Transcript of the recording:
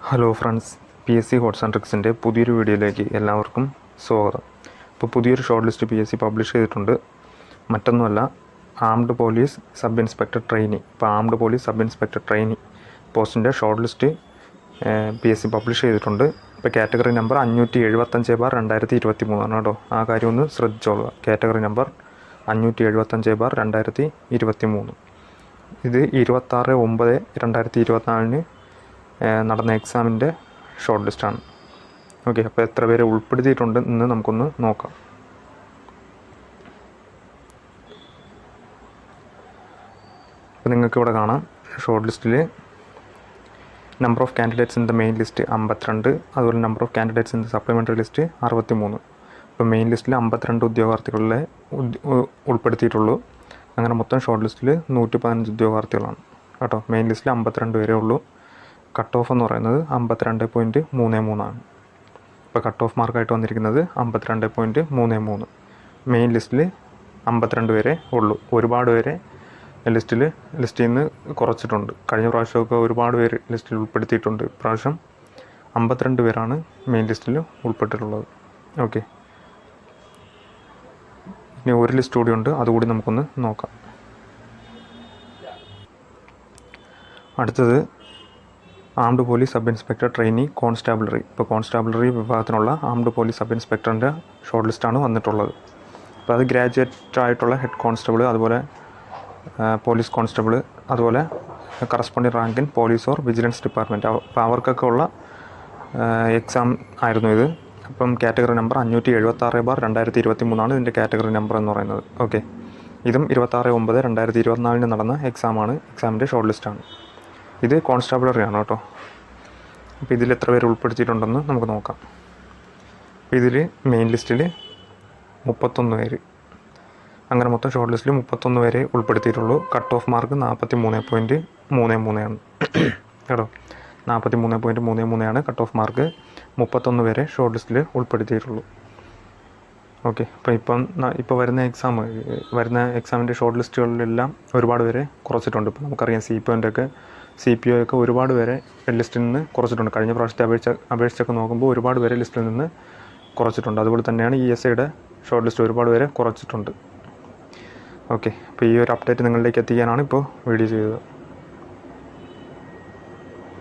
Hello friends, PSC ഹോട്ട്സ് and ട്രിക്സിൻ്റെ പുതിയൊരു വീഡിയോയിലേക്ക് എല്ലാവർക്കും സ്വാഗതം. ഇപ്പോൾ പുതിയൊരു ഷോർട്ട് ലിസ്റ്റ് PSC പബ്ലിഷ് ചെയ്തിട്ടുണ്ട്. മറ്റൊന്നുമല്ല, armed police sub inspector trainee. ഇപ്പോൾ armed police sub inspector trainee പോസ്റ്റിൻ്റെ ഷോർട്ട് ലിസ്റ്റ് PSC പബ്ലിഷ് ചെയ്തിട്ടുണ്ട്. ഇപ്പോൾ കാറ്റഗറി നമ്പർ 575/2023 ആണ് കേട്ടോ. ആ കാര്യം ഒന്ന് ശ്രദ്ധിച്ചോളുക. Category number 575/2023. ഇത് 26/9/2024 നടന്ന എക്സാമിൻ്റെ ഷോർട്ട് ലിസ്റ്റാണ്. ഓക്കെ, അപ്പോൾ എത്ര പേരെ ഉൾപ്പെടുത്തിയിട്ടുണ്ട് എന്ന് നമുക്കൊന്ന് നോക്കാം. അപ്പോൾ നിങ്ങൾക്ക് ഇവിടെ കാണാം ഷോർട്ട് ലിസ്റ്റിൽ number of candidates in the main list 52, അതുപോലെ number of candidates in the supplementary list 63. ഇപ്പോൾ മെയിൻ ലിസ്റ്റിൽ 52 ഉദ്യോഗാർത്ഥികളെ ഉൾപ്പെടുത്തിയിട്ടുള്ളൂ. അങ്ങനെ മൊത്തം ഷോർട്ട് ലിസ്റ്റിൽ 115 ഉദ്യോഗാർത്ഥികളാണ് കേട്ടോ. മെയിൻ ലിസ്റ്റിൽ 52 പേരേ ഉള്ളൂ. കട്ട് ഓഫ് എന്ന് പറയുന്നത് 52.33 ആണ്. ഇപ്പോൾ കട്ട് ഓഫ് മാർക്കായിട്ട് വന്നിരിക്കുന്നത് 52.33. മെയിൻ ലിസ്റ്റിൽ 52 പേരെ ഉള്ളൂ. ഒരുപാട് പേരെ ലിസ്റ്റിൽ നിന്ന് കുറച്ചിട്ടുണ്ട്. കഴിഞ്ഞ പ്രാവശ്യമൊക്കെ ഒരുപാട് പേര് ലിസ്റ്റിൽ ഉൾപ്പെടുത്തിയിട്ടുണ്ട്. ഇപ്രാവശ്യം 52 പേരാണ് മെയിൻ ലിസ്റ്റിൽ ഉൾപ്പെട്ടിട്ടുള്ളത്. ഓക്കെ, ഇനി ഒരു ലിസ്റ്റ് കൂടി ഉണ്ട്, അതുകൂടി നമുക്കൊന്ന് നോക്കാം. അടുത്തത് armed police sub inspector trainee constabulary. ഇപ്പോൾ കോൺസ്റ്റാബിളറി വിഭാഗത്തിനുള്ള ആംഡ് പോലീസ് സബ് ഇൻസ്പെക്ടറിൻ്റെ ഷോർട്ട് ലിസ്റ്റാണ് വന്നിട്ടുള്ളത്. അപ്പോൾ അത് ഗ്രാജുവേറ്റ് ആയിട്ടുള്ള ഹെഡ് കോൺസ്റ്റബിൾ, അതുപോലെ പോലീസ് കോൺസ്റ്റബിൾ, അതുപോലെ corresponding rank in police or vigilance department. അപ്പോൾ അവർക്കൊക്കെ ഉള്ള എക്സാം ആയിരുന്നു ഇത്. അപ്പം കാറ്റഗറി നമ്പർ 576/2023 ആണ് ഇതിൻ്റെ കാറ്റഗറി നമ്പർ എന്ന് പറയുന്നത്. ഓക്കെ, ഇതും 26/9/2024 നടന്ന എക്സാമാണ്. എക്സാമിൻ്റെ ഷോർട്ട് ലിസ്റ്റാണ്. ഇത് കോൺസ്റ്റാബിളറിയാണ് കേട്ടോ. അപ്പോൾ ഇതിൽ എത്ര പേര് ഉൾപ്പെടുത്തിയിട്ടുണ്ടെന്ന് നമുക്ക് നോക്കാം. അപ്പോൾ ഇതിൽ മെയിൻ ലിസ്റ്റിൽ 31 പേര്, അങ്ങനെ മൊത്തം ഷോർട്ട് ലിസ്റ്റിൽ 31 പേരെ ഉൾപ്പെടുത്തിയിട്ടുള്ളൂ. കട്ട് ഓഫ് മാർക്ക് 43.33 ആണ് കേട്ടോ. 43.33 ആണ് കട്ട് ഓഫ് മാർക്ക്. 31 പേരെ ഷോർട്ട് ലിസ്റ്റിൽ ഉൾപ്പെടുത്തിയിട്ടുള്ളൂ. ഓക്കെ, ഇപ്പോൾ വരുന്ന വരുന്ന എക്സാമിൻ്റെ ഷോർട്ട് ലിസ്റ്റുകളിലെല്ലാം ഒരുപാട് പേരെ കുറച്ചിട്ടുണ്ട്. ഇപ്പോൾ നമുക്കറിയാം CPO ഒക്കെ ഒരുപാട് പേരെ ലിസ്റ്റിൽ നിന്ന് കുറച്ചിട്ടുണ്ട്. കഴിഞ്ഞ പ്രാവശ്യത്തെ അപേക്ഷിച്ചൊക്കെ നോക്കുമ്പോൾ ഒരുപാട് പേരെ ലിസ്റ്റിൽ നിന്ന് കുറച്ചിട്ടുണ്ട്. അതുപോലെ തന്നെയാണ് ESIയുടെ ഷോർട്ട് ലിസ്റ്റ് ഒരുപാട് പേരെ കുറച്ചിട്ടുണ്ട്. ഓക്കെ, അപ്പോൾ ഈ ഒരു അപ്ഡേറ്റ് നിങ്ങളിലേക്ക് എത്തിക്കാനാണ് ഇപ്പോൾ വീഡിയോ ചെയ്തത്.